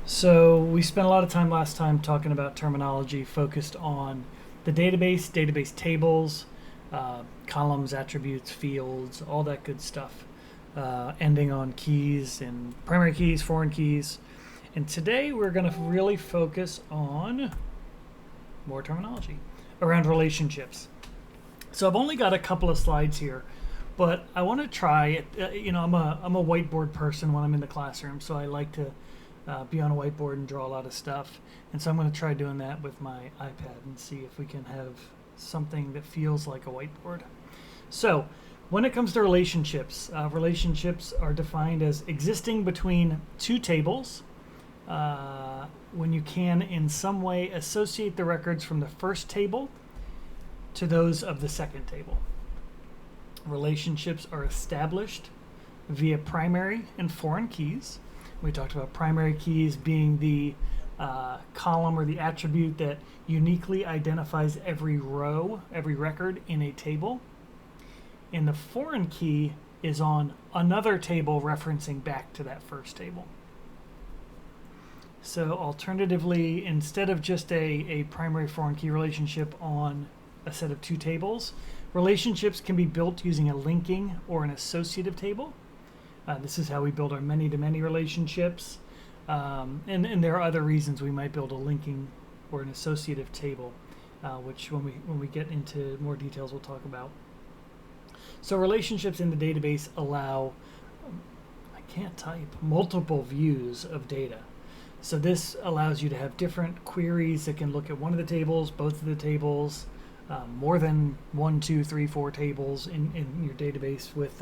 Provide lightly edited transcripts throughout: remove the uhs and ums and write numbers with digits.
So we spent a lot of time last time talking about terminology focused on the database, database tables, columns, attributes, fields, all that good stuff, ending on keys and primary keys, foreign keys. And today we're going to really focus on more terminology around relationships. So I've only got a couple of slides here, but I want to try it. I'm a whiteboard person when I'm in the classroom, so I like to be on a whiteboard and draw a lot of stuff. And so I'm going to try doing that with my iPad and see if we can have something that feels like a whiteboard. So when it comes to relationships, relationships are defined as existing between two tables when you can in some way associate the records from the first table to those of the second table. Relationships are established via primary and foreign keys. We talked about primary keys being the column or the attribute that uniquely identifies every row, every record in a table. And the foreign key is on another table referencing back to that first table. So alternatively, instead of just a primary foreign key relationship on a set of two tables, relationships can be built using a linking or an associative table. This is how we build our many-to-many relationships. And there are other reasons we might build a linking or an associative table, which when we get into more details, we'll talk about. So relationships in the database allow, I can't type, multiple views of data. So this allows you to have different queries that can look at one of the tables, both of the tables, more than 1, 2, 3, 4 tables in your database with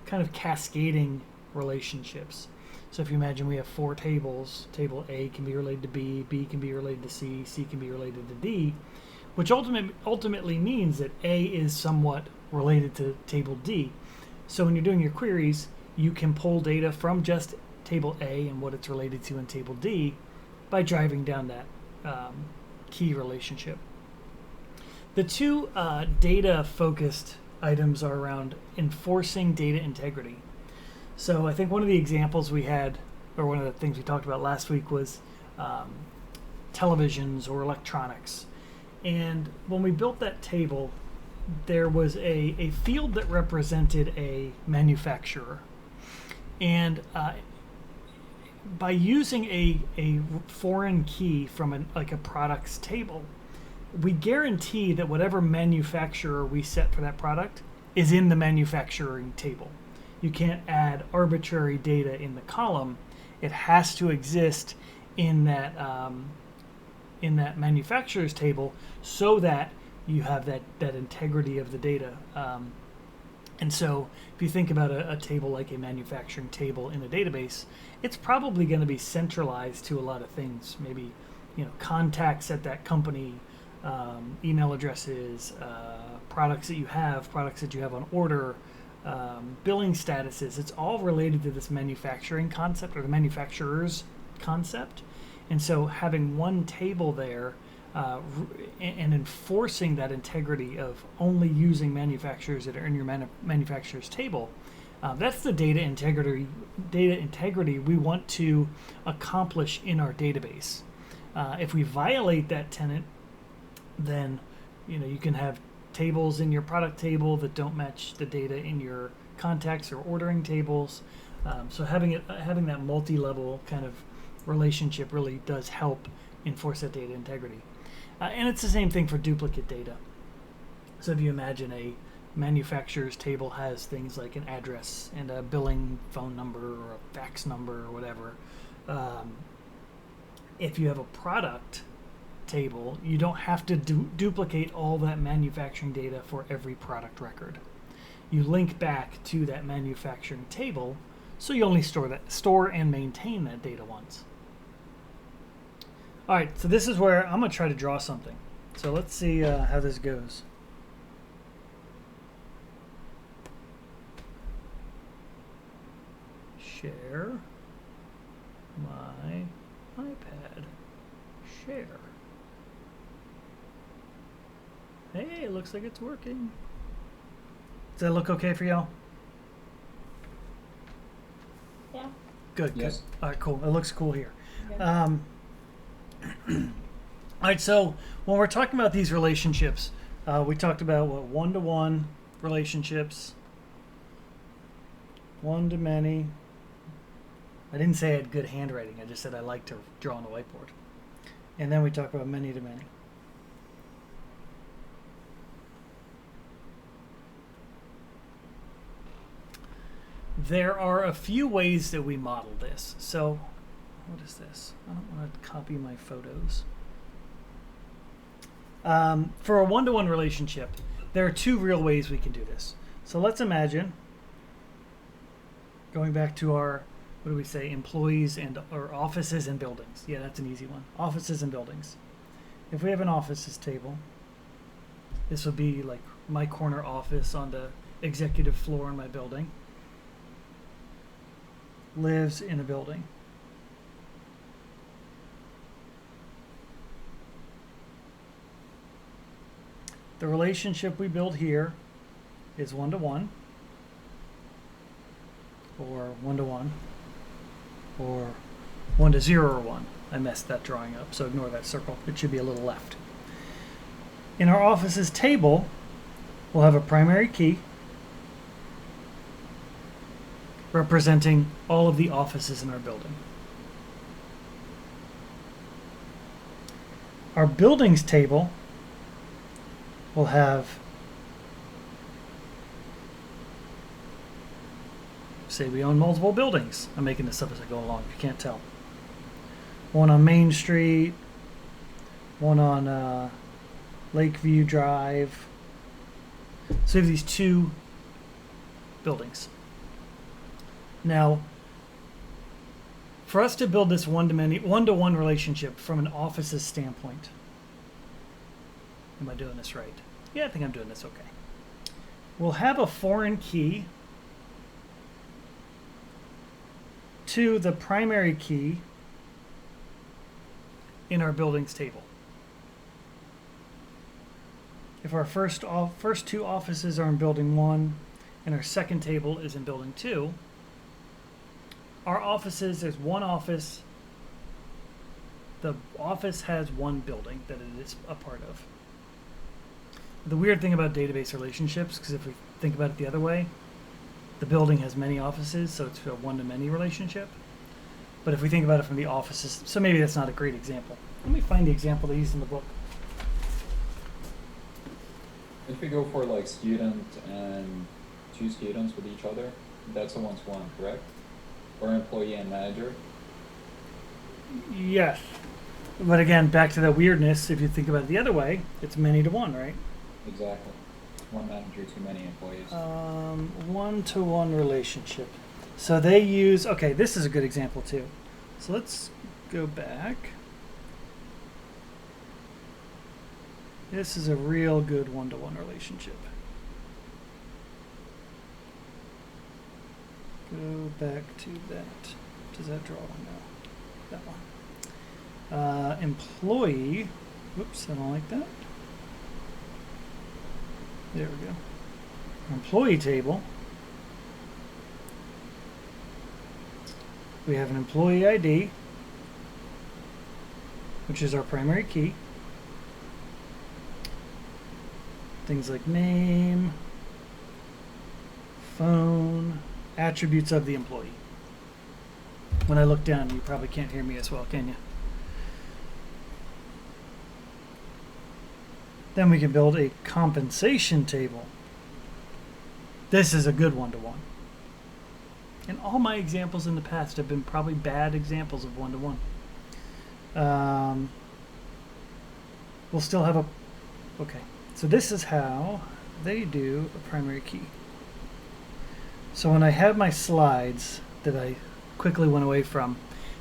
kind of cascading relationships. So if you imagine we have 4 tables, table A can be related to B, B can be related to C, C can be related to D, which ultimately means that A is somewhat related to table D. So when you're doing your queries, you can pull data from just table A and what it's related to in table D by driving down that key relationship. The two data-focused items are around enforcing data integrity. So I think one of the examples we had, or one of the things we talked about last week was televisions or electronics. And when we built that table, there was a field that represented a manufacturer. And by using a foreign key from a product's table, we guarantee that whatever manufacturer we set for that product is in the manufacturing table. You can't add arbitrary data in the column. It has to exist in that manufacturer's table so that you have that integrity of the data. And so if you think about a table like a manufacturing table in a database, it's probably going to be centralized to a lot of things. Maybe contacts at that company, email addresses, products that you have on order, billing statuses. It's all related to this manufacturing concept or the manufacturer's concept. And so having one table there and enforcing that integrity of only using manufacturers that are in your manufacturer's table, that's the data integrity we want to accomplish in our database. If we violate that tenet, then you can have tables in your product table that don't match the data in your contacts or ordering tables. So having that multi-level kind of relationship really does help enforce that data integrity. And it's the same thing for duplicate data. So if you imagine a manufacturer's table has things like an address and a billing phone number or a fax number or whatever. If you have a product table, you don't have to duplicate all that manufacturing data for every product record. You link back to that manufacturing table, so you only store and maintain that data once. All right, so this is where I'm going to try to draw something. So let's see how this goes. Share my iPad. Share. Hey, it looks like it's working. Does that look okay for y'all? Yeah. Good. Yes. Good. All right. Cool. It looks cool here. Okay. All right. So when we're talking about these relationships, we talked about what one-to-one relationships, one-to-many. I didn't say I had good handwriting. I just said I like to draw on the whiteboard. And then we talk about many-to-many. There are a few ways that we model this. So, what is this? I don't want to copy my photos. For a one-to-one relationship, there are two real ways we can do this. So let's imagine going back to our, what do we say, employees and or offices and buildings. Yeah, that's an easy one. Offices and buildings. If we have an offices table, this would be like my corner office on the executive floor in my building. Lives in a building. The relationship we build here is one-to-one, or one-to-one, or 1-0 or 1. I messed that drawing up, so ignore that circle. It should be a little left. In our offices table, we'll have a primary key representing all of the offices in our building. Our buildings table will have, say we own multiple buildings. I'm making this up as I go along, if you can't tell. One on Main Street, one on Lakeview Drive. So we have these two buildings. Now, for us to build this one-to-one relationship from an office's standpoint, am I doing this right? Yeah, I think I'm doing this okay. We'll have a foreign key to the primary key in our buildings table. If our first two offices are in building 1 and our second table is in building 2, our offices, there's one office. The office has one building that it is a part of. The weird thing about database relationships, because if we think about it the other way, the building has many offices, so it's a one-to-many relationship. But if we think about it from the offices, so maybe that's not a great example. Let me find the example they used in the book. If we go for like student and 2 students with each other, that's a one-to-one, correct? Or employee and manager? Yes. But again, back to that weirdness, if you think about it the other way, it's many-to-one, right? Exactly. One manager, too many employees. One-to-one relationship. So they use, okay, this is a good example too. So let's go back. This is a real good one-to-one relationship. Go back to that. Does that draw one now? That one. Employee. Whoops, I don't like that. There we go. Employee table. We have an employee ID, which is our primary key. Things like name, phone, attributes of the employee. When I look down, you probably can't hear me as well, can you? Then we can build a compensation table. This is a good one-to-one. And all my examples in the past have been probably bad examples of one-to-one. We'll still have a... Okay, so this is how they do a primary key. So when I have my slides that I quickly went away from,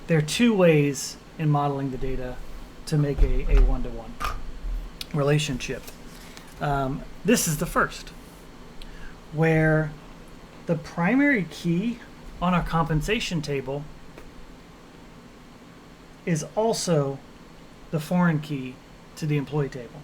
there are 2 ways in modeling the data to make a one-to-one relationship. This is the first, where the primary key on our compensation table is also the foreign key to the employee table.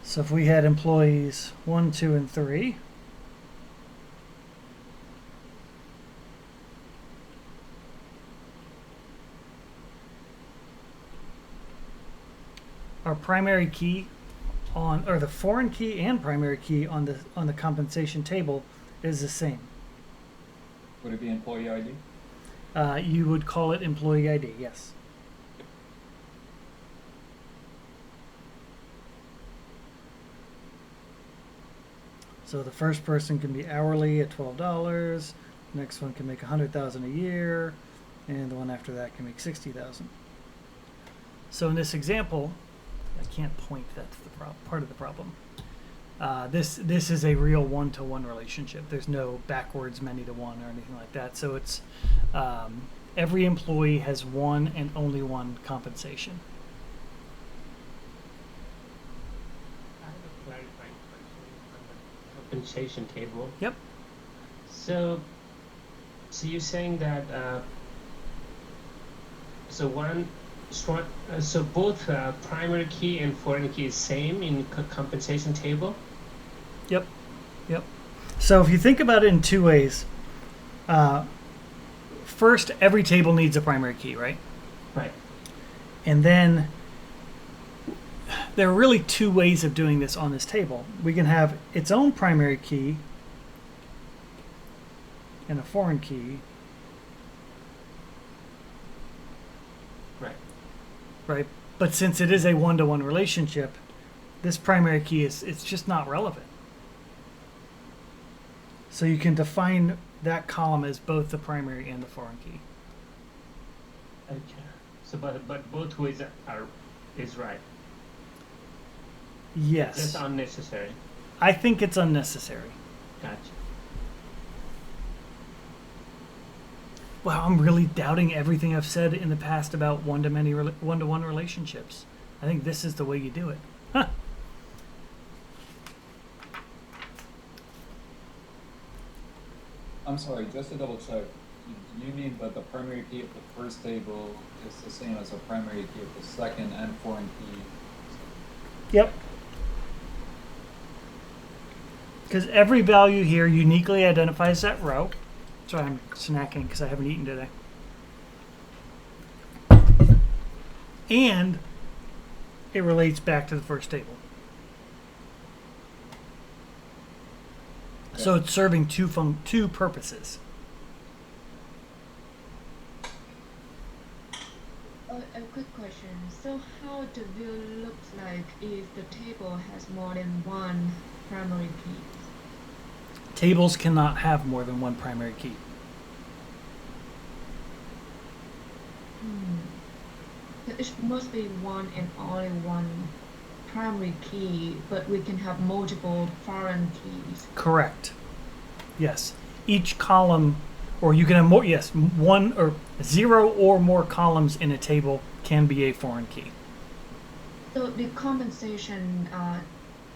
So if we had employees 1, 2, and 3, our primary key on, or the foreign key and primary key on the compensation table is the same. Would it be employee ID? You would call it employee ID, yes. So the first person can be hourly at $12. Next one can make $100,000 a year, and the one after that can make $60,000. So in this example, I can't point. That's the part of the problem. This is a real one-to-one relationship. There's no backwards many-to-one or anything like that. So it's every employee has one and only one compensation. I have a clarifying question on the compensation table. Yep. So you're saying that so both primary key and foreign key is same in compensation table? Yep. Yep. So if you think about it in two ways, first, every table needs a primary key, right? Right. And then there are really two ways of doing this on this table. We can have its own primary key and a foreign key, right? But since it is a one-to-one relationship, this primary key it's just not relevant. So you can define that column as both the primary and the foreign key. Okay. So but both ways is right. Yes. Just unnecessary. I think it's unnecessary. Gotcha. Wow, I'm really doubting everything I've said in the past about one-to-one relationships. I think this is the way you do it. Huh. I'm sorry, just to double check, you mean that the primary key of the first table is the same as the primary key of the second and foreign key? Yep. Because every value here uniquely identifies that row. Sorry, I'm snacking because I haven't eaten today. And it relates back to the first table. So it's serving two purposes. A quick question. So how the view looks like if the table has more than one primary key? Tables cannot have more than one primary key. It must be one and only one primary key, but we can have multiple foreign keys. Correct. Yes. Each column, or you can have more, yes, one or zero or more columns in a table can be a foreign key. So the compensation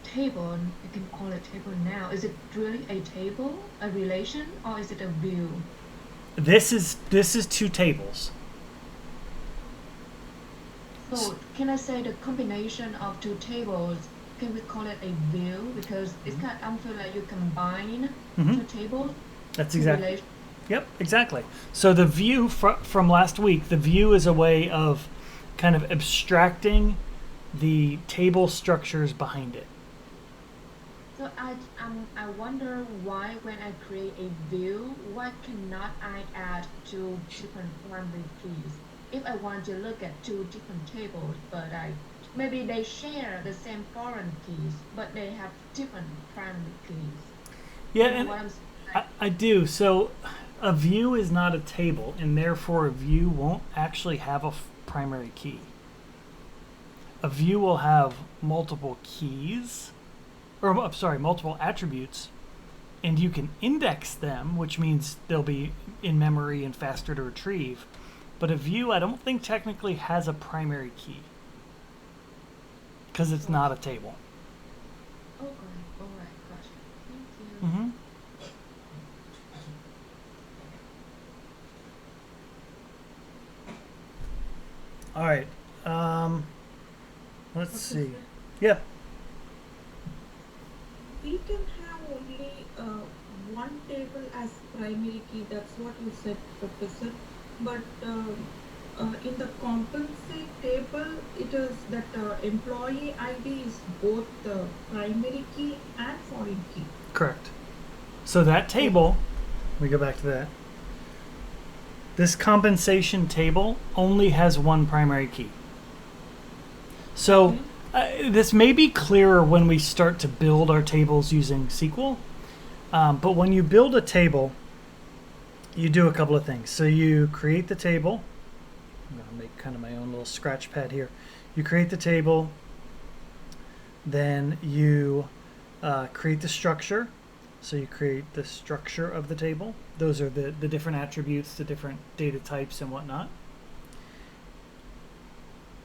table, you can call it table now, is it really a table, a relation, or is it a view? This is two tables. So can I say the combination of two tables, can we call it a view? Because it's kind of, I feel like you combine two tables. That's exactly. Yep, exactly. So the view from last week, the view is a way of kind of abstracting the table structures behind it. So I wonder why when I create a view, why cannot I add two different primary keys? If I want to look at two different tables, but maybe they share the same foreign keys, but they have different primary keys. Yeah, and I do. So a view is not a table, and therefore a view won't actually have a primary key. A view will have multiple keys, or I'm sorry, multiple attributes, and you can index them, which means they'll be in memory and faster to retrieve. But a view, I don't think technically has a primary key because it's not a table. Okay, all right, gotcha. Thank you. All right. Let's see. Yeah. we can have only one table as primary key. That's what you said, Professor. But in the compensate table, it is that employee ID is both the primary key and foreign key. Correct. So that table, we go back to that. This compensation table only has one primary key. So this may be clearer when we start to build our tables using SQL. But when you build a table, you do a couple of things. So you create the table. I'm going to make kind of my own little scratch pad here. You create the table. Then you create the structure. So you create the structure of the table. Those are the different attributes, the different data types and whatnot.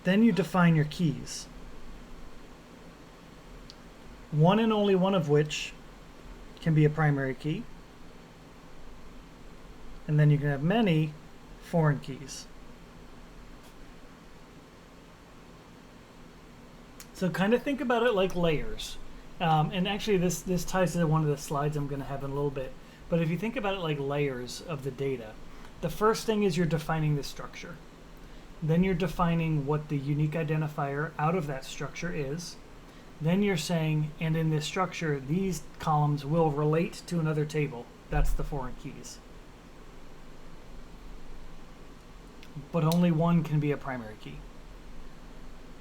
Then you define your keys. One and only one of which can be a primary key. And then you can have many foreign keys. So kind of think about it like layers. And actually this ties to one of the slides I'm going to have in a little bit. But if you think about it like layers of the data, the first thing is you're defining the structure. Then you're defining what the unique identifier out of that structure is. Then you're saying, and in this structure, these columns will relate to another table. That's the foreign keys. But only one can be a primary key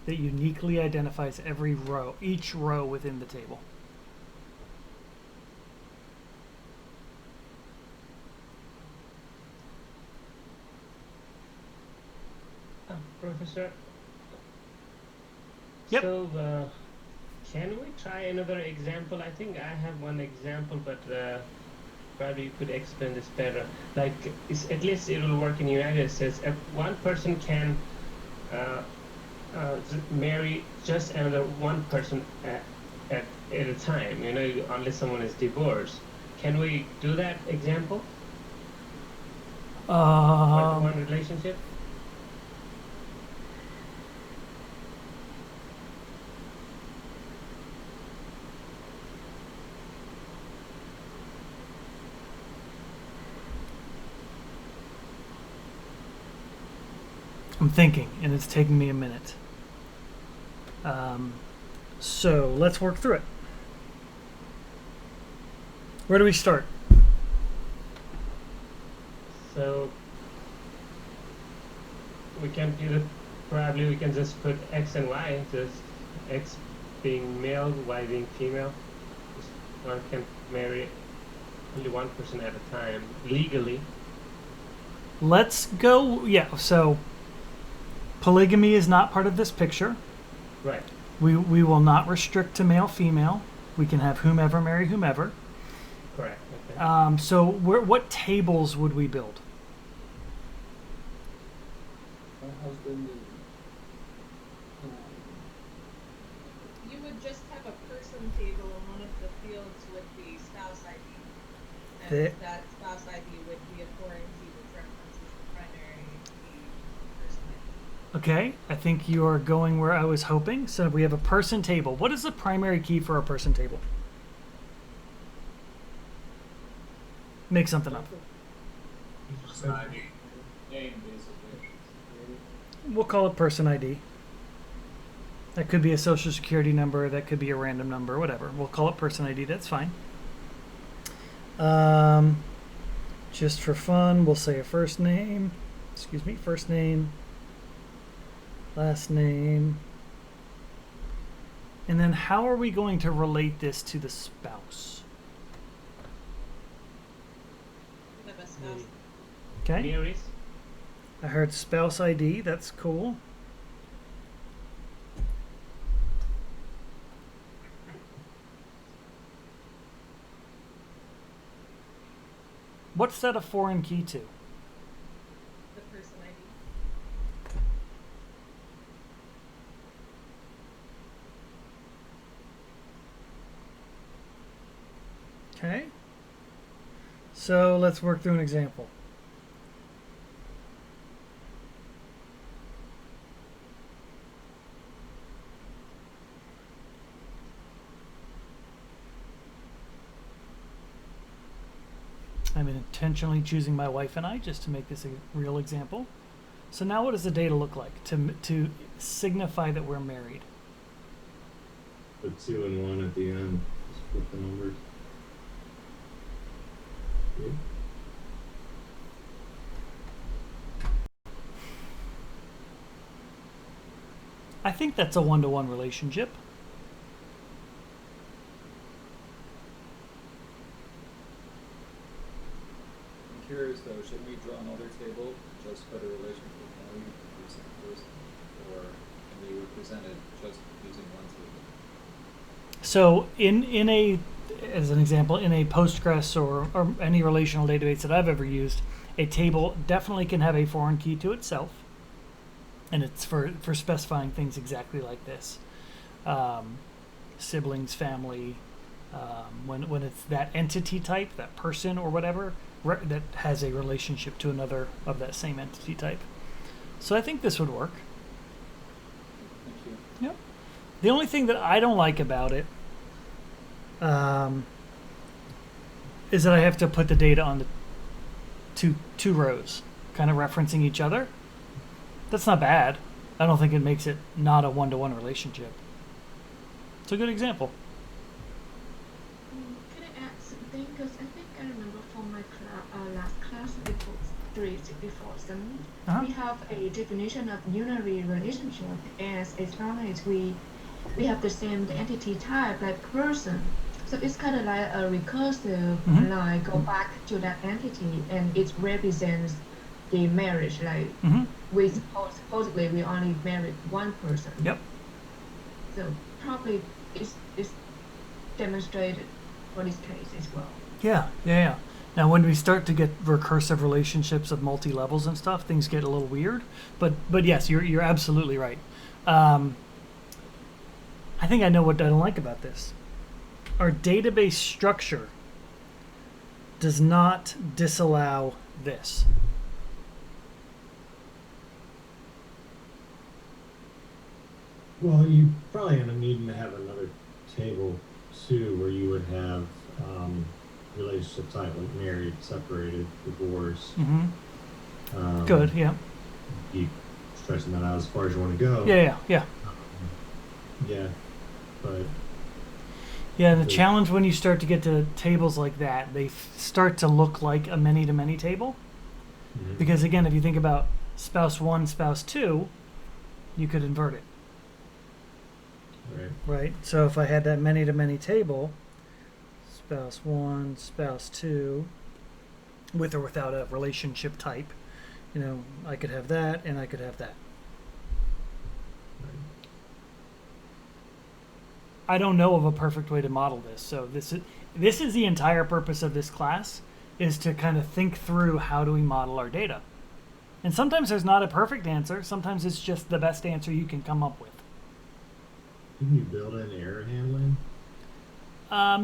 that uniquely identifies every row, each row within the table. Professor. Yep. So, can we try another example? I think I have one example, but probably you could explain this better. Like, at least it will work in the United States. If one person can marry just another one person at a time, you know, unless someone is divorced. Can we do that example? One relationship? I'm thinking, and it's taking me a minute. So let's work through it. Where do we start? So we can do the, probably we can just put X and Y, just X being male, Y being female. Just one can marry only one person at a time, legally. Let's go, yeah, so polygamy is not part of this picture. Right. We will not restrict to male, female. We can have whomever marry whomever. Correct. Okay. So what tables would we build? My husband You would just have a person table in one of the fields with the spouse ID. And that spouse ID would be a foreign key which references the primary key person ID. Okay, I think you are going where I was hoping. So we have a person table. What is the primary key for a person table? Make something up. name basically. We'll call it person ID. That could be a social security number. That could be a random number, whatever. We'll call it person ID. That's fine. Just for fun, we'll say a first name. Excuse me, first name, last name. And then how are we going to relate this to the spouse? You have a spouse. Okay, Marries. I heard spouse ID. That's cool. What's that a foreign key to? The person ID. Okay. So let's work through an example. I'm intentionally choosing my wife and I just to make this a real example. So now what does the data look like to signify that we're married? Put 2 and 1 at the end. Just put the numbers. Good. I think that's a one-to-one relationship. I'm curious though, should we draw another table just for the relationship value of the same person? Or can we represent it just using one table? So in a, as an example, in a Postgres or any relational database that I've ever used, a table definitely can have a foreign key to itself. And it's for specifying things exactly like this. Siblings, family, when it's that entity type, that person or whatever, that has a relationship to another of that same entity type. So I think this would work. Thank you. Yep. The only thing that I don't like about it is that I have to put the data on the two rows, kind of referencing each other. That's not bad. I don't think it makes it not a one-to-one relationship. It's a good example. Can I add something? Because I think I remember from my last class before 364, we have a definition of unary relationship as long as we have the same entity type, like person. So it's kind of like a recursive line go back to that entity, and it represents the marriage. Like we supposedly we only married one person. Yep. So probably it's demonstrated for this case as well. Yeah. Now, when we start to get recursive relationships of multi-levels and stuff, things get a little weird. But yes, you're absolutely right. I think I know what I don't like about this. Our database structure does not disallow this. Well, you probably end up needing to have another table too, where you would have relationship type like married, separated, divorced. Good, yeah. Keep stretching that out as far as you want to go. Yeah. Yeah, but Yeah, the challenge when you start to get to tables like that, they start to look like a many-to-many table. Because again, if you think about spouse 1, spouse 2, you could invert it. Right? So if I had that many-to-many table, spouse 1, spouse 2, with or without a relationship type, I could have that and I could have that. I don't know of a perfect way to model this. So this is the entire purpose of this class, is to kind of think through how do we model our data. And sometimes there's not a perfect answer. Sometimes it's just the best answer you can come up with. Can you build in error handling?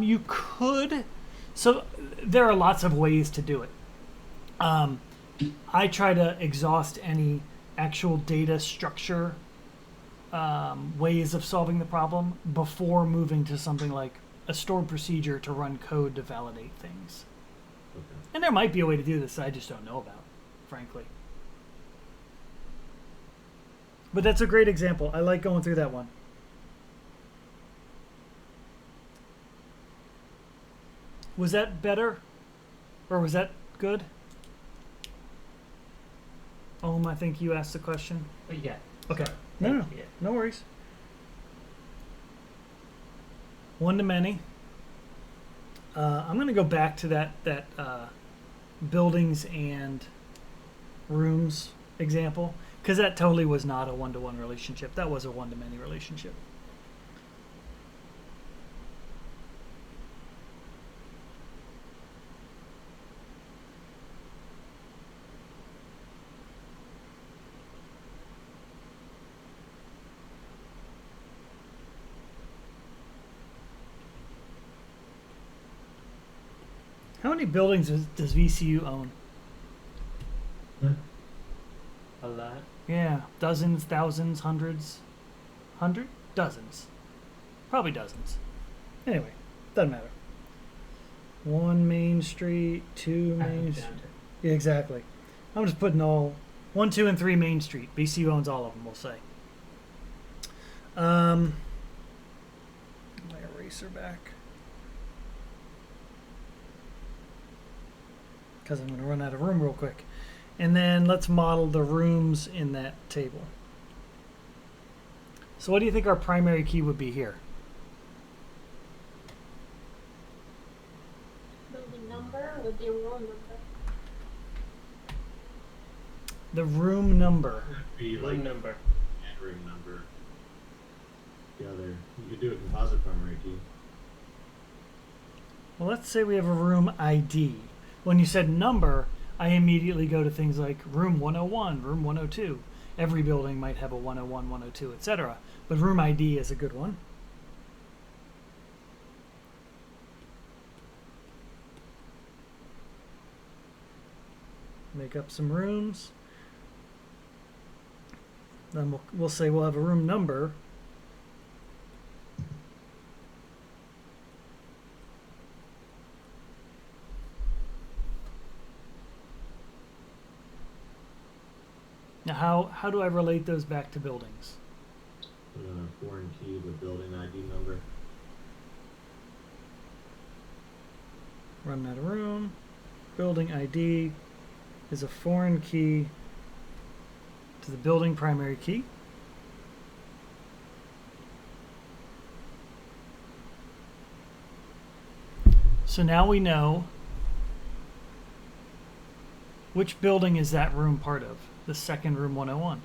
You could. So there are lots of ways to do it. I try to exhaust any actual data structure ways of solving the problem before moving to something like a stored procedure to run code to validate things. Okay. And there might be a way to do this I just don't know about, frankly. But that's a great example. I like going through that one. Was that better? Or was that good? I think you asked the question. Yeah. Okay. Sorry. No, Yeah. no worries. One to many. I'm going to go back to that buildings and rooms example, because that totally was not a one-to-one relationship. That was a one-to-many relationship. How many buildings does VCU own? A lot. Yeah, dozens, thousands, hundreds. Dozens. Probably dozens. Anyway, doesn't matter. 1 Main Street, 2 Main Street. Yeah, exactly. I'm just putting all 1, 2, and 3 Main Street. VCU owns all of them, we'll say. My eraser back. Because I'm going to run out of room real quick. And then let's model the rooms in that table. So what do you think our primary key would be here? Building number with the room number. The room number. It'd be like Room number. and room number. Together. You could do a composite primary key. Well, let's say we have a room ID. When you said number, I immediately go to things like room 101, room 102. Every building might have a 101, 102, etc. But room ID is a good one. Make up some rooms. Then we'll say we'll have a room number. Now, how do I relate those back to buildings? Put in a foreign key, the building ID number. Run out of room. Building ID is a foreign key to the building primary key. So now we know which building is that room part of. The second room 101.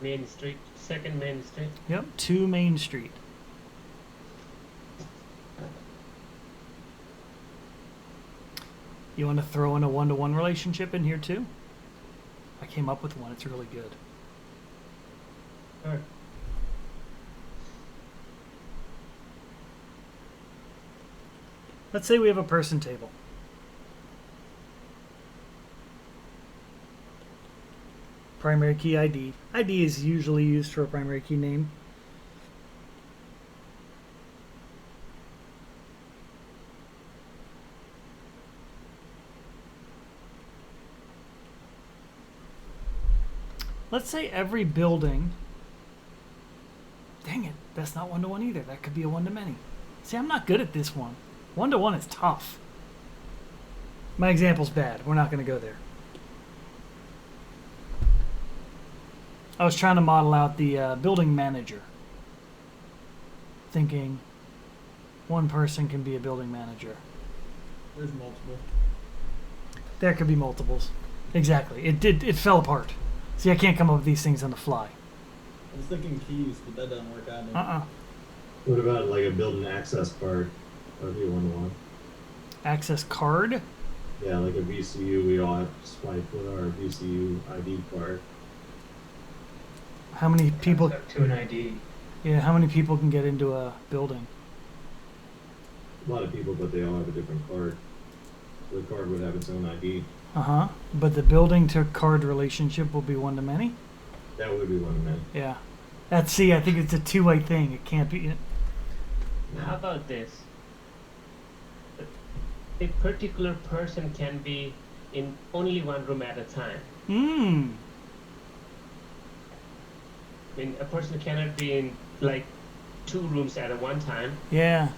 Main Street, second Main Street. Yep, 2 Main Street. You want to throw in a 1-to-1 relationship in here too? I came up with one. It's really good. Sure. Let's say we have a person table. Primary key ID. ID is usually used for a primary key name. Let's say every building. Dang it, that's not 1-to-1 either. That could be a 1-to-many. See, I'm not good at this one. 1-to-1 is tough. My example's bad. We're not going to go there. I was trying to model out the building manager. Thinking one person can be a building manager. There's multiple. There could be multiples. Exactly. It fell apart. See, I can't come up with these things on the fly. I was thinking keys, but that doesn't work out. Uh-uh. What about like a building access card? That would be a 1-to-1. Access card. Yeah, like a VCU, we all have to swipe with our VCU ID card. How many people? To an ID. Yeah, how many people can get into a building? A lot of people, but they all have a different card. The card would have its own ID. Uh-huh. But the building to card relationship will be 1-to-many? That would be 1-to-many. Yeah. I think it's a two-way thing. It can't be. How about this? A particular person can be in only one room at a time. Hmm. I mean, a person cannot be in like 2 rooms at a one time. Yeah.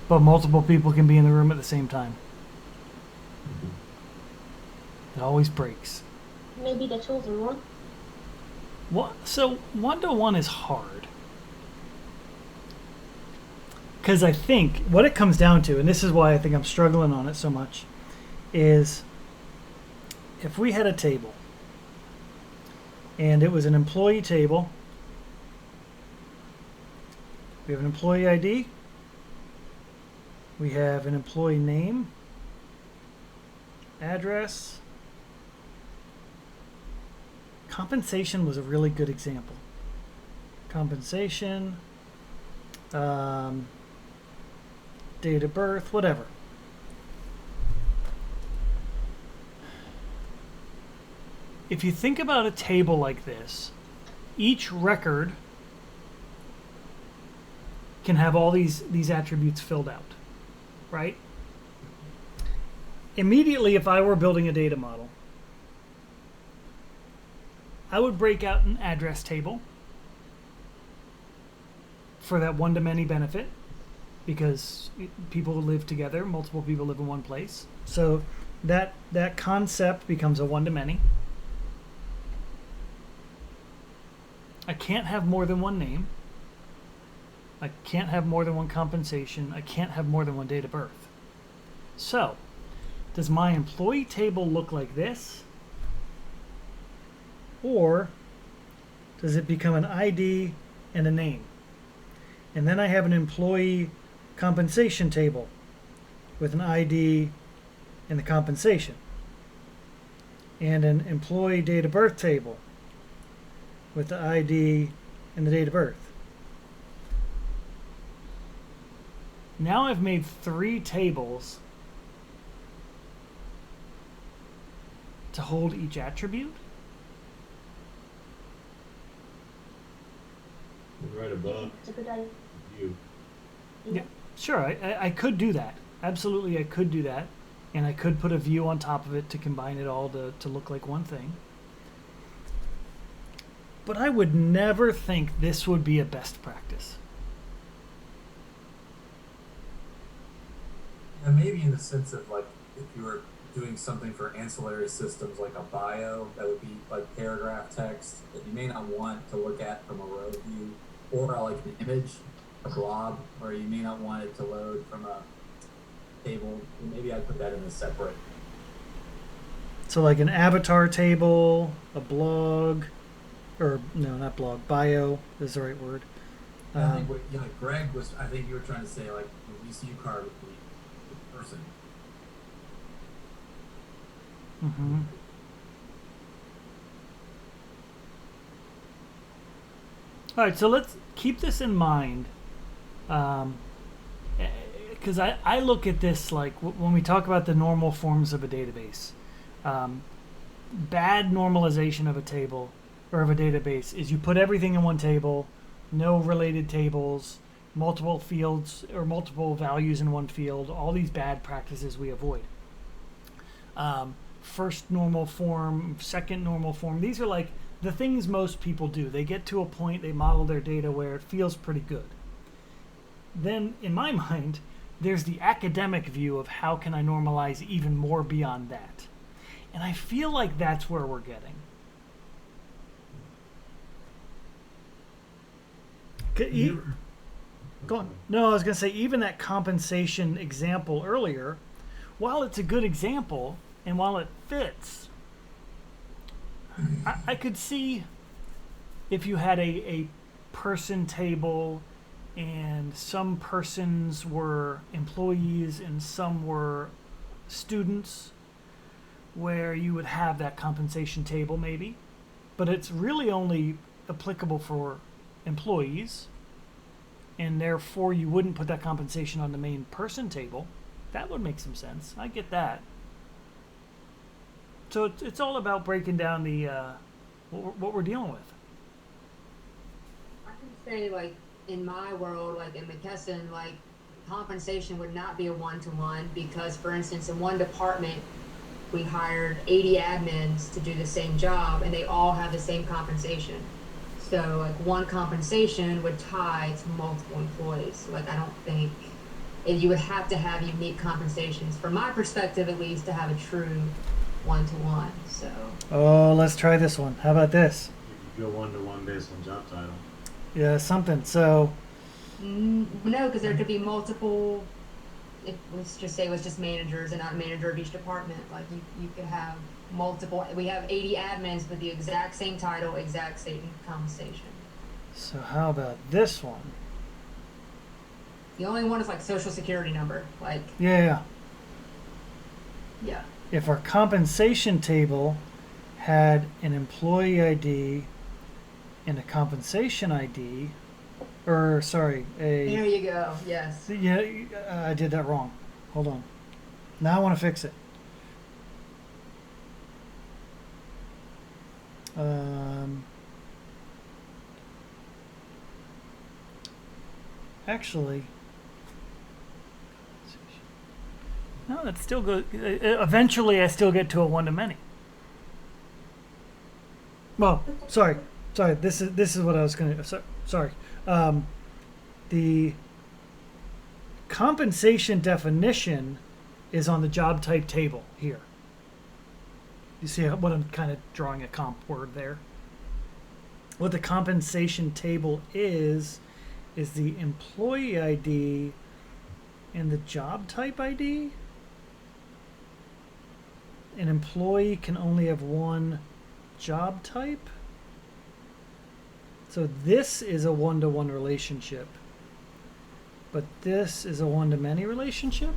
But multiple people can be in the room at the same time. It always breaks. Maybe the chosen one. What? So 1-to-1 is hard. Because I think what it comes down to, and this is why I think I'm struggling on it so much, is if we had a table and it was an employee table, we have an employee ID, we have an employee name, address. Compensation was a really good example. Compensation, date of birth, whatever. If you think about a table like this, each record can have all these attributes filled out, right? Immediately, if I were building a data model, I would break out an address table for that one-to-many benefit, because people live together, multiple people live in one place. So that concept becomes a one-to-many. I can't have more than one name. I can't have more than one compensation. I can't have more than one date of birth. So, does my employee table look like this? Or does it become an ID and a name? And then I have an employee compensation table with an ID and the compensation. And an employee date of birth table with the ID and the date of birth. Now I've made 3 tables to hold each attribute. Right above It's a good idea. you. Yeah, sure, I could do that. Absolutely, I could do that. And I could put a view on top of it to combine it all to look like one thing. But I would never think this would be a best practice. Yeah, maybe in the sense of like if you were doing something for ancillary systems like a bio, that would be like paragraph text that you may not want to look at from a row view, or like an image, a blob, where you may not want it to load from a table. Maybe I'd put that in a separate. So like an avatar table, a blog, or no, not blog, bio is the right word. I think what Greg was. I think you were trying to say like the VCU card would be the person. Mm-hmm. All right, so let's keep this in mind, because I look at this like when we talk about the normal forms of a database. Bad normalization of a table or of a database is you put everything in one table, no related tables, multiple fields or multiple values in one field. All these bad practices we avoid. First normal form, second normal form. These are like the things most people do. They get to a point, they model their data where it feels pretty good. Then, in my mind, there's the academic view of how can I normalize even more beyond that. And I feel like that's where we're getting. Go on. No, I was going to say, even that compensation example earlier, while it's a good example, and while it fits, I could see if you had a person table and some persons were employees and some were students, where you would have that compensation table maybe, but it's really only applicable for employees, and therefore you wouldn't put that compensation on the main person table. That would make some sense. I get that. So it's all about breaking down the what we're dealing with. I can say, like, in my world, like in McKesson, like, compensation would not be a one-to-one because, for instance, in one department, we hired 80 admins to do the same job, and they all have the same compensation. So, like, one compensation would tie to multiple employees. So, like, I don't think you would have to have unique compensations, from my perspective at least, to have a true one-to-one. So. Oh, let's try this one. How about this? You could go one-to-one based on job title. Yeah, something. So. No, because there could be multiple. Let's just say it was just managers and not a manager of each department. Like you could have multiple. We have 80 admins with the exact same title, exact same compensation. So how about this one? The only one is like social security number. Like. Yeah. Yeah. If our compensation table had an employee ID and a compensation ID, or sorry, There you go. Yes. Yeah, I did that wrong. Hold on. Now I want to fix it. Actually, no, that still goes. Eventually, I still get to a one-to-many. Well, sorry. This is what I was going to. Sorry. The compensation definition is on the job type table here. You see what I'm kind of drawing a comp word there. What the compensation table is the employee ID and the job type ID. An employee can only have one job type. So this is a one-to-one relationship, but this is a one-to-many relationship.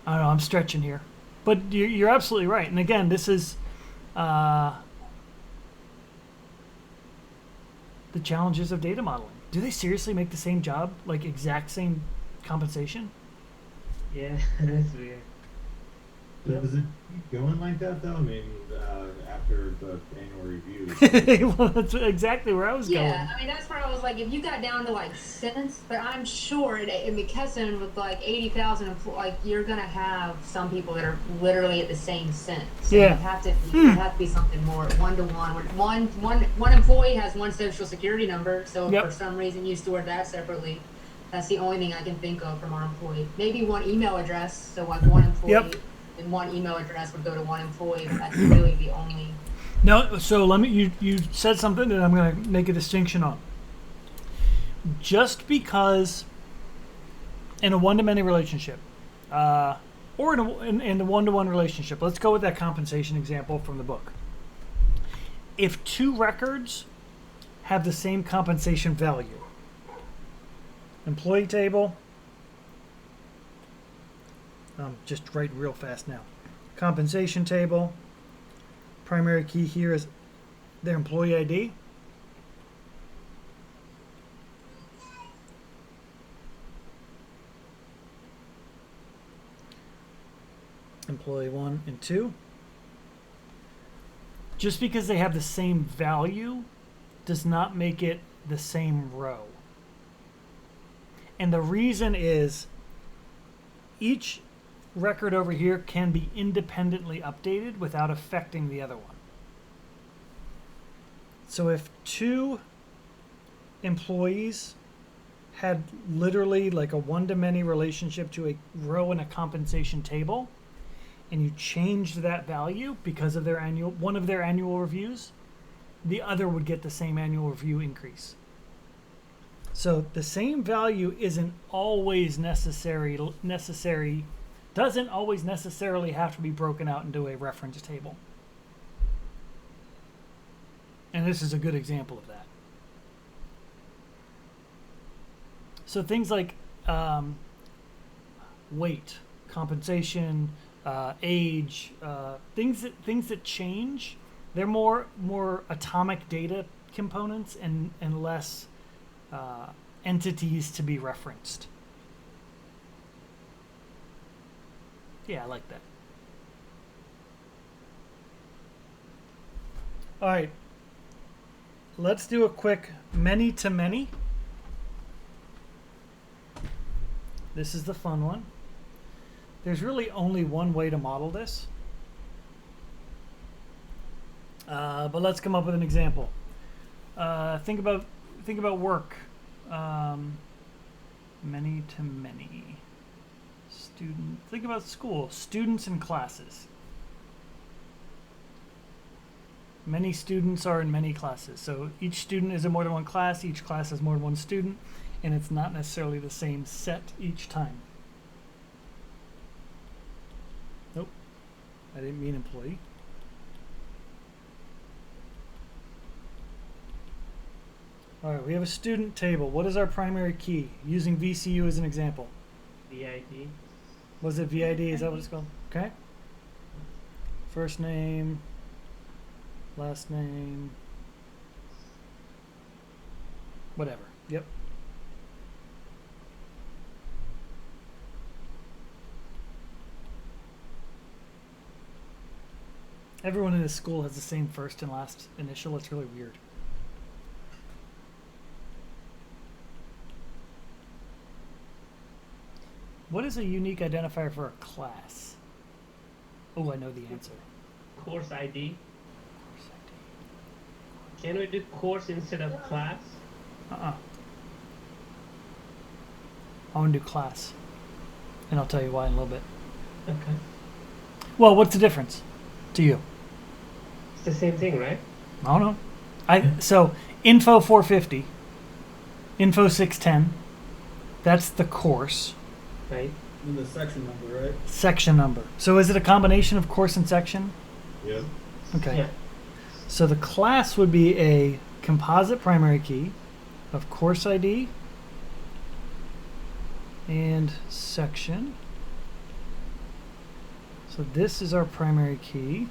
I don't know, I'm stretching here, but you're absolutely right. And again, this is the challenges of data modeling. Do they seriously make the same job, like exact same compensation? Yeah, that's weird. Does it keep going like that though? I mean, after the annual review. Well, that's exactly where I was going. Yeah, I mean, that's where I was like, if you got down to like cents, but I'm sure in McKesson with like 80,000, like you're gonna have some people that are literally at the same cent. So Yeah. you have to be something more one-to-one. One employee has one social security number, so if Yep. for some reason you store that separately, that's the only thing I can think of from our employee. Maybe one email address, so like one employee. Yep. And one email address would go to one employee, but that's really the only. No, so let me. You said something that I'm going to make a distinction on. Just because in a one-to-many relationship, or in a one-to-one relationship, let's go with that compensation example from the book. If two records have the same compensation value, employee table. Just write real fast now. Compensation table. Primary key here is their employee ID. Employee 1 and 2. Just because they have the same value does not make it the same row. And the reason is each record over here can be independently updated without affecting the other one. So if two employees had literally like a one-to-many relationship to a row in a compensation table, and you changed that value because of one of their annual reviews, the other would get the same annual review increase. So the same value isn't always doesn't always necessarily have to be broken out into a reference table. And this is a good example of that. So things like weight, compensation, age, things that change, they're more atomic data components and less entities to be referenced. Yeah, I like that. All right. Let's do a quick many-to-many. This is the fun one. There's really only one way to model this. But let's come up with an example. Think about work. Many-to-many. Think about school. Students and classes. Many students are in many classes. So each student is in more than one class. Each class has more than one student. And it's not necessarily the same set each time. Nope. I didn't mean employee. All right, we have a student table. What is our primary key? Using VCU as an example. VID. Was it VID? Is that what it's called? Okay. First name, last name, whatever. Yep. Everyone in this school has the same first and last initial. It's really weird. What is a unique identifier for a class? Oh, I know the answer. Course ID. Course ID. Can we do course instead of class? I want to do class, and I'll tell you why in a little bit. Okay. Well, what's the difference to you? It's the same thing, right? I don't know. So info 450, info 610. That's the course. Right. And the section number, right? Section number. So is it a combination of course and section? Yeah. Okay. Yeah. So the class would be a composite primary key of course ID and section. So this is our primary key.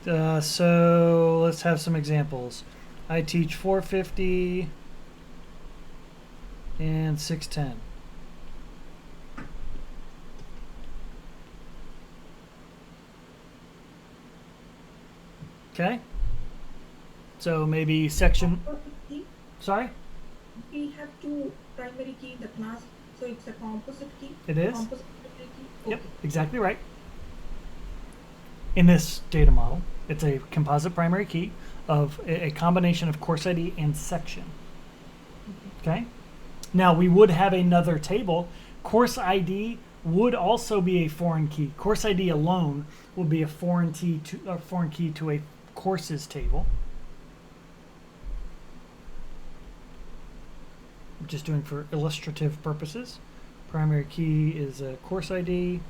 So let's have some examples. I teach 450 and 610. Okay. So maybe section. Composite key. Sorry? We have two primary key in the class, so it's a composite key. It is? Composite primary key. Yep, Okay. exactly right. In this data model, it's a composite primary key of a combination of course ID and section. Okay? Now, we would have another table. Course ID would also be a foreign key. Course ID alone will be a foreign key to a courses table. I'm just doing for illustrative purposes. Primary key is a course ID.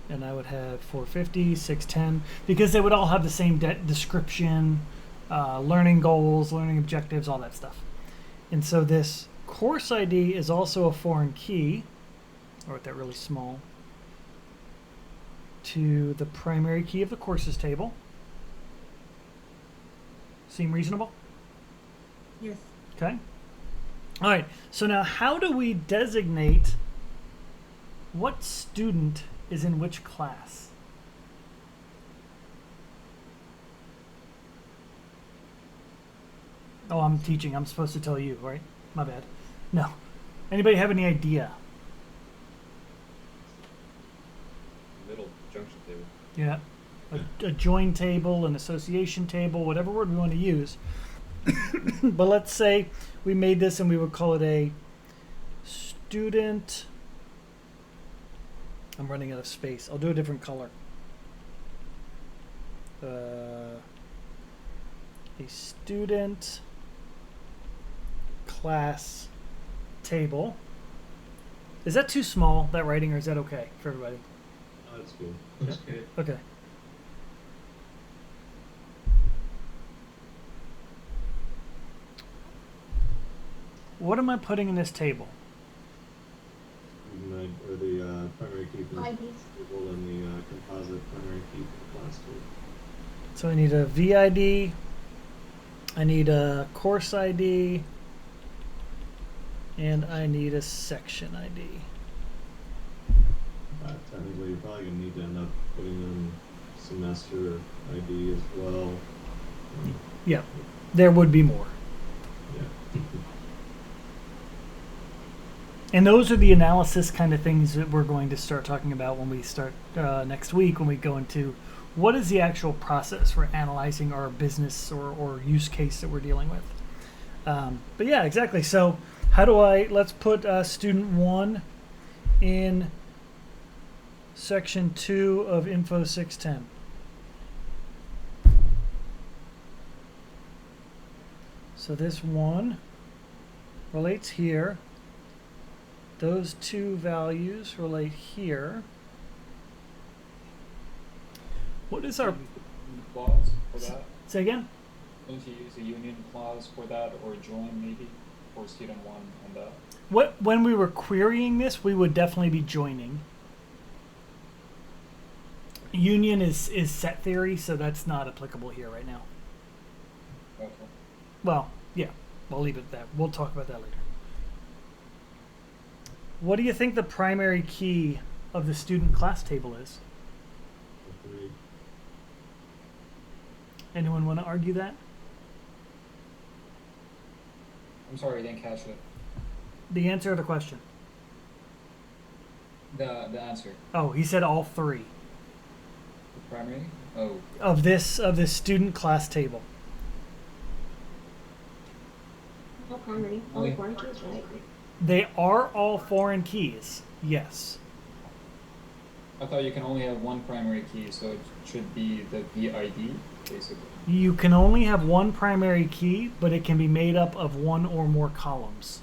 And I would have 450, 610, because they would all have the same description, learning goals, learning objectives, all that stuff. And so this course ID is also a foreign key, or with that really small, to the primary key of the courses table. Seem reasonable? Yes. Okay. All right. So now how do we designate what student is in which class? Oh, I'm teaching. I'm supposed to tell you, right? My bad. No. Anybody have any idea? Middle junction table. Yeah. A join table, an association table, whatever word we want to use. But let's say we made this and we would call it a student. I'm running out of space. I'll do a different color. A student class table. Is that too small, that writing, or is that okay for everybody? Oh, that's good. That's good. Okay. What am I putting in this table? Or the primary key for the IDs. table and the composite primary key for the class table. So I need a VID, I need a course ID, and I need a section ID. Technically, you're probably going to need to end up putting in semester ID as well. Yeah, there would be more. Yeah. And those are the analysis kind of things that we're going to start talking about when we start next week, when we go into what is the actual process for analyzing our business or use case that we're dealing with. But yeah, exactly. So how do let's put student 1 in section 2 of info 610. So this 1 relates here. Those two values relate here. What is our Clause for that? say again? Don't you use a union clause for that, or join maybe for student 1 on that? When we were querying this, we would definitely be joining. Union is set theory, so that's not applicable here right now. Okay. Well, yeah, I'll leave it at that. We'll talk about that later. What do you think the primary key of the student class table is? Agreed. Anyone want to argue that? I'm sorry, I didn't catch it. The answer to the question. The answer. Oh, he said all three The primary? Oh. of this student class table. No primary, only foreign keys, right? They are all foreign keys. Yes. I thought you can only have one primary key, so it should be the VID, basically. You can only have one primary key, but it can be made up of one or more columns.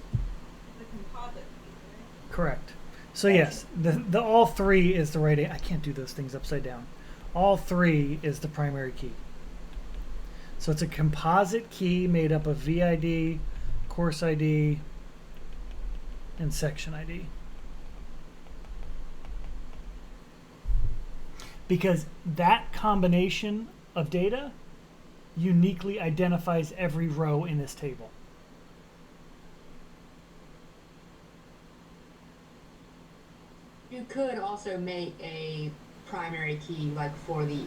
The composite key, right? Correct. So yes, the all three is the right. I can't do those things upside down. All three is the primary key. So it's a composite key made up of VID, course ID, and section ID. Because that combination of data uniquely identifies every row in this table. You could also make a primary key like for the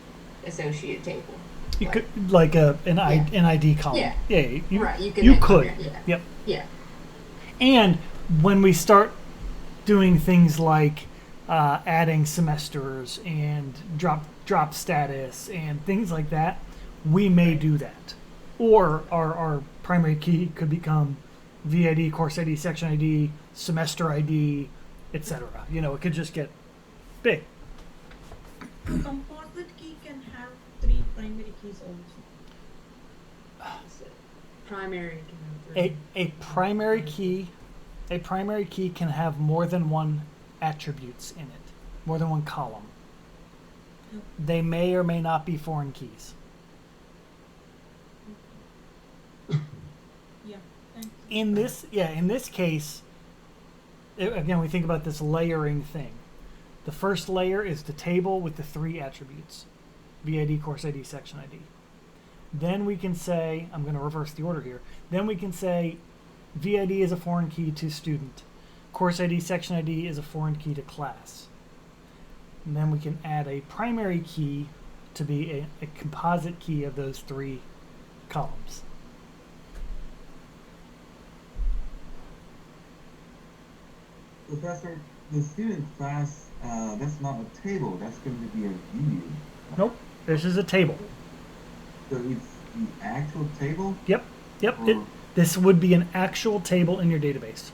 associate table. You Like- could like an ID column. Yeah. Yeah. You, Right, you can You make could. primary, yeah. Yep. Yeah. And when we start doing things like adding semesters and drop status and things like that, we may do that. Or our primary key could become VID, course ID, section ID, semester ID, etc. You know, it could just get big. Composite key can have 3 primary keys also. Primary can have A primary key can have more than one attributes in it, more than one column. Yep. They may or may not be foreign keys. Yeah, thanks. In this case, again, we think about this layering thing. The first layer is the table with the 3 attributes: VID, course ID, section ID. Then we can say, I'm going to reverse the order here. Then we can say VID is a foreign key to student. Course ID, section ID is a foreign key to class. And then we can add a primary key to be a composite key of those 3 columns. Professor, the student class, that's not a table, that's going to be a view. Nope, this is a table. So it's the actual table? Yep. Or, This would be an actual table in your database.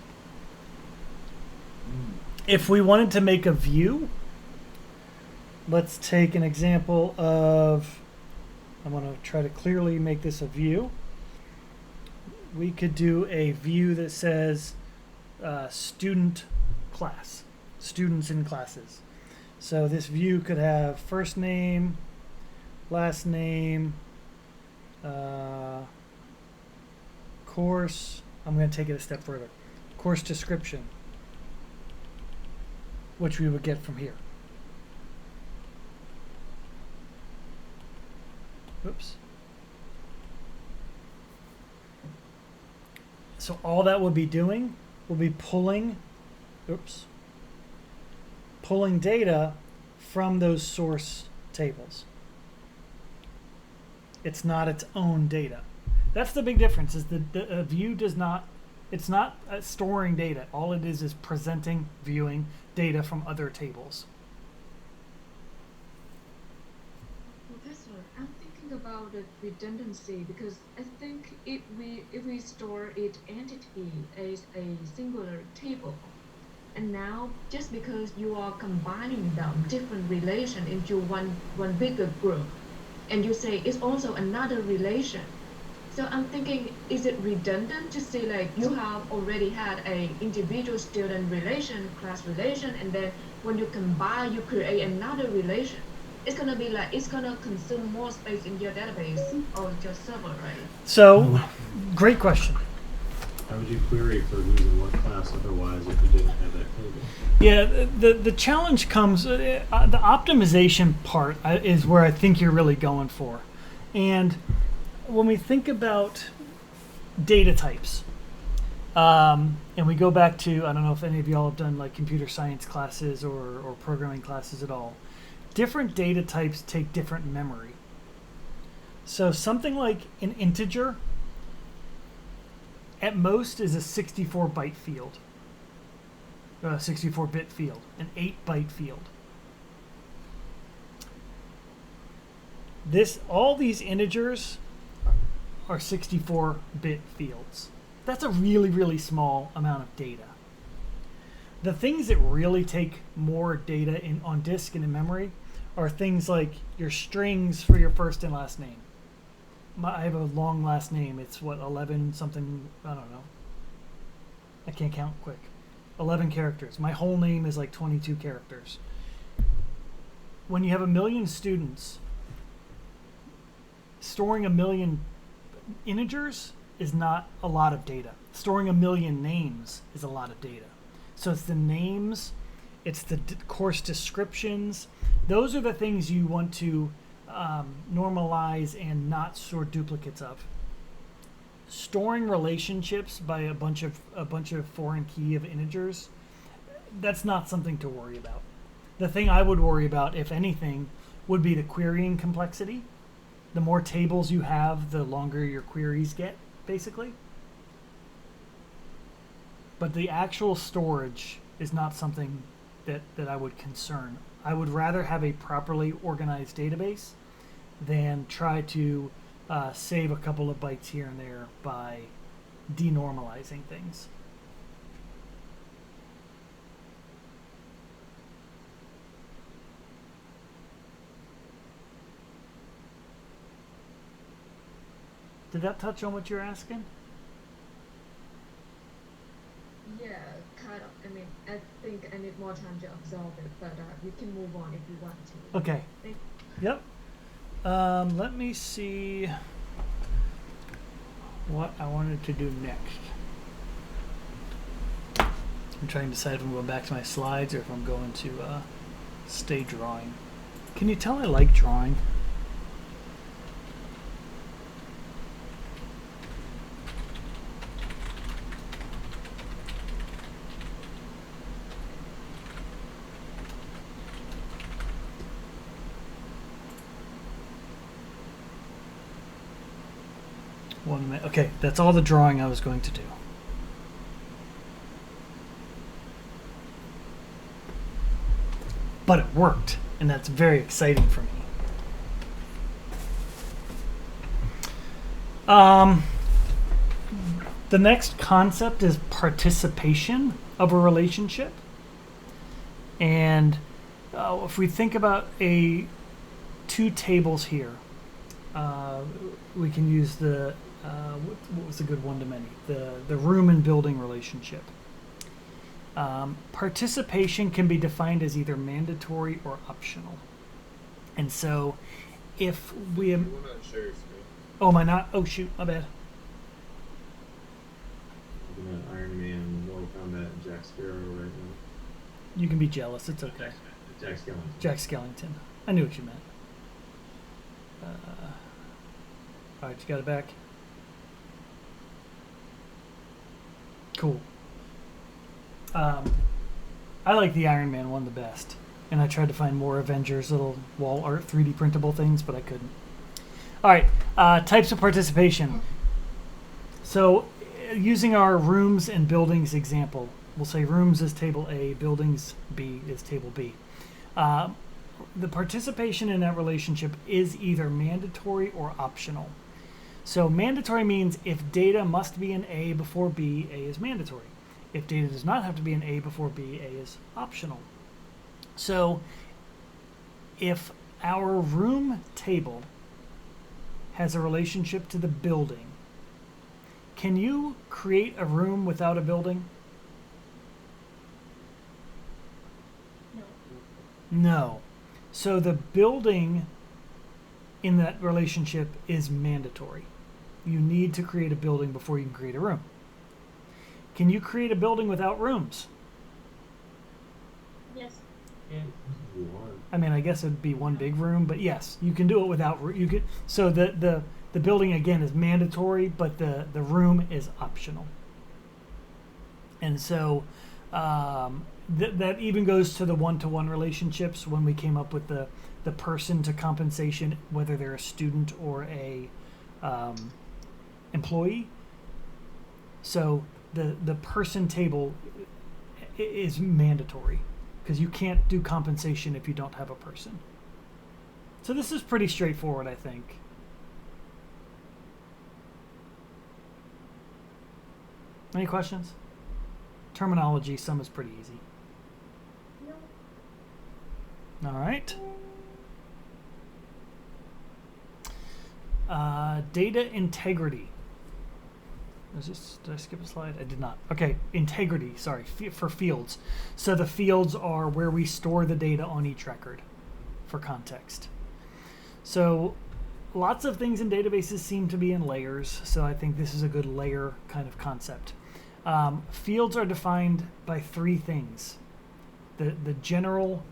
If we wanted to make a view, let's take an example of, I want to try to clearly make this a view. We could do a view that says student class, students in classes. So this view could have first name, last name, course. I'm going to take it a step further. Course description, which we would get from here. Oops. So all that would be doing will be pulling data from those source tables. It's not its own data. That's the big difference, is that the view does not, it's not storing data. All it is presenting, viewing data from other tables. Professor, I'm thinking about the redundancy because I think if we store its entity as a singular table, and now just because you are combining them different relation into one bigger group, and you say it's also another relation. So I'm thinking, is it redundant to say like you have already had a individual student relation, class relation, and then when you combine, you create another relation? It's gonna be like, it's gonna consume more space in your database or your server, right? So, great question. How would you query for who's in what class otherwise if you didn't have that table? Yeah, the challenge comes, the optimization part is where I think you're really going for. And when we think about data types, and we go back to, I don't know if any of y'all have done like computer science classes or programming classes at all, different data types take different memory. So something like an integer at most is a 64-byte field, 64-bit field, an 8-byte field. All these integers are 64-bit fields. That's a really, really small amount of data. The things that really take more data on disk and in memory are things like your strings for your first and last name. I have a long last name. It's what, 11 something, I don't know. I can't count quick. 11 characters. My whole name is like 22 characters. When you have 1 million students, storing 1 million integers is not a lot of data. Storing 1 million names is a lot of data. So it's the names, it's the course descriptions. Those are the things you want to normalize and not store duplicates of. Storing relationships by a bunch of foreign key of integers, that's not something to worry about. The thing I would worry about, if anything, would be the querying complexity. The more tables you have, the longer your queries get, basically. But the actual storage is not something that I would concern. I would rather have a properly organized database than try to save a couple of bytes here and there by denormalizing things. Did that touch on what you're asking? Yeah, kind of. I mean, I think I need more time to absorb it, but we can move on if you want to. Okay. Yep. Let me see what I wanted to do next. I'm trying to decide if I'm going back to my slides or if I'm going to stay drawing. Can you tell I like drawing? Okay, that's all the drawing I was going to do. But it worked, and that's very exciting for me. The next concept is participation of a relationship. And if we think about two tables here, we can use the what was a good one to many? The room and building relationship. Participation can be defined as either mandatory or optional. And so, if we You want to share your screen? oh, am I not? Oh shoot, my bad. Looking at Iron Man, Mortal Kombat, and Jack Sparrow right now. You can be jealous. It's okay. Jack Skellington. Jack Skellington. I knew what you meant. All right, you got it back. Cool. I like the Iron Man one the best, and I tried to find more Avengers little wall art 3D printable things, but I couldn't. All right, types of participation. So, using our rooms and buildings example, we'll say rooms is table A, buildings B is table B. The participation in that relationship is either mandatory or optional. So mandatory means if data must be in A before B, A is mandatory. If data does not have to be in A before B, A is optional. So if our room table has a relationship to the building, can you create a room without a building? No. No. So the building in that relationship is mandatory. You need to create a building before you can create a room. Can you create a building without rooms? Yes. Yeah. I mean, I guess it'd be one big room, but yes, you can do it without you could. So the building again is mandatory, but the room is optional. And so that even goes to the one-to-one relationships when we came up with the person to compensation, whether they're a student or a employee. So the person table is mandatory because you can't do compensation if you don't have a person. So this is pretty straightforward, I think. Any questions? Terminology, some is pretty easy. All right. Data integrity. Did I skip a slide? I did not. Okay, integrity, sorry, for fields. So the fields are where we store the data on each record for context. So lots of things in databases seem to be in layers, so I think this is a good layer kind of concept. Fields are defined by three things. The general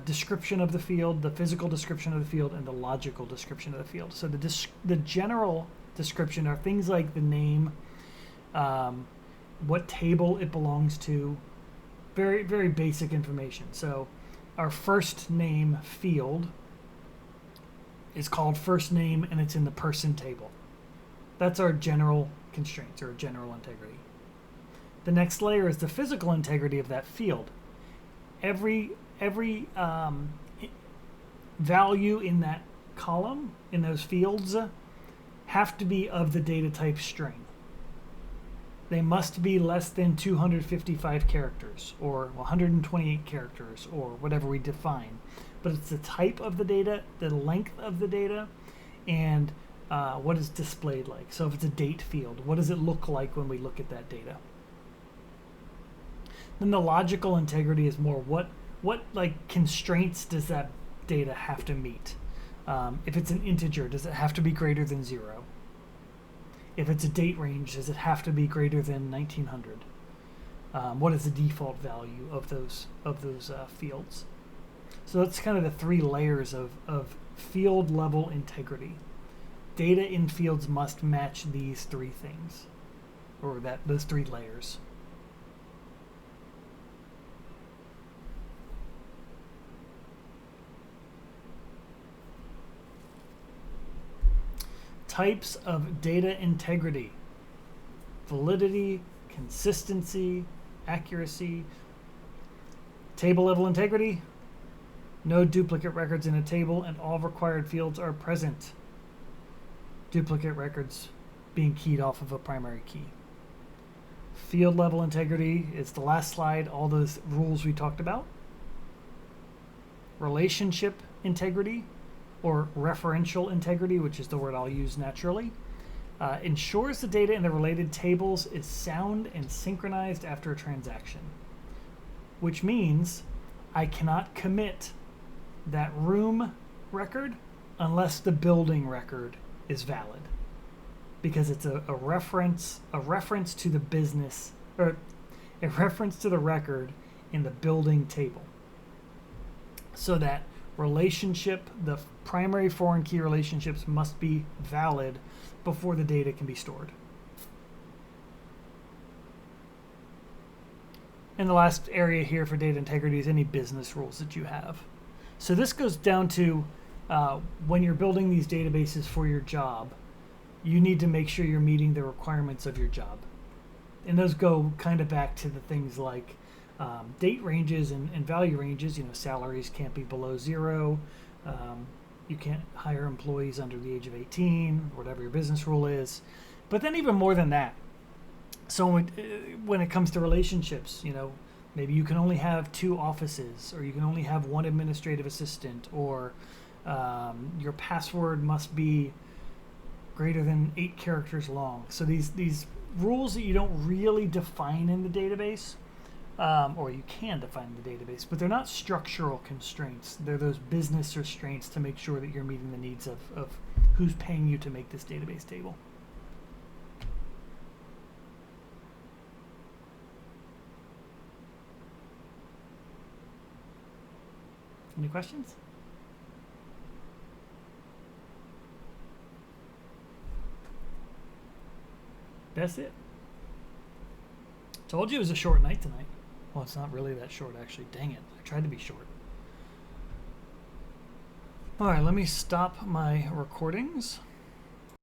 description of the field, the physical description of the field, and the logical description of the field. So the general description are things like the name, what table it belongs to, very, very basic information. So our first name field is called first name and it's in the person table. That's our general constraints or general integrity. The next layer is the physical integrity of that field. Every value in that column, in those fields, have to be of the data type string. They must be less than 255 characters or 128 characters or whatever we define. But it's the type of the data, the length of the data, and what is displayed like. So if it's a date field, what does it look like when we look at that data? Then the logical integrity is more what like constraints does that data have to meet? If it's an integer, does it have to be greater than 0? If it's a date range, does it have to be greater than 1900? What is the default value of those fields? So that's kind of the three layers of field level integrity. Data in fields must match these three things, or those three layers. Types of data integrity: validity, consistency, accuracy. Table level integrity: no duplicate records in a table and all required fields are present. Duplicate records being keyed off of a primary key. Field level integrity is the last slide, all those rules we talked about. Relationship integrity, or referential integrity, which is the word I'll use naturally, ensures the data in the related tables is sound and synchronized after a transaction, which means I cannot commit that room record unless the building record is valid, because it's a reference to the business, or a reference to the record in the building table. So that relationship, the primary foreign key relationships must be valid before the data can be stored. And the last area here for data integrity is any business rules that you have. So this goes down to when you're building these databases for your job, you need to make sure you're meeting the requirements of your job. And those go kind of back to the things like date ranges and value ranges. You know, salaries can't be below 0. You can't hire employees under the age of 18, whatever your business rule is. But then even more than that, so when it comes to relationships, you know, maybe you can only have 2 offices, or you can only have 1 administrative assistant, or your password must be greater than 8 characters long. So these rules that you don't really define in the database, or you can define in the database, but they're not structural constraints. They're those business restraints to make sure that you're meeting the needs of who's paying you to make this database table. Any questions? That's it. Told you it was a short night tonight. Well, it's not really that short, actually. Dang it. I tried to be short. All right, let me stop my recordings.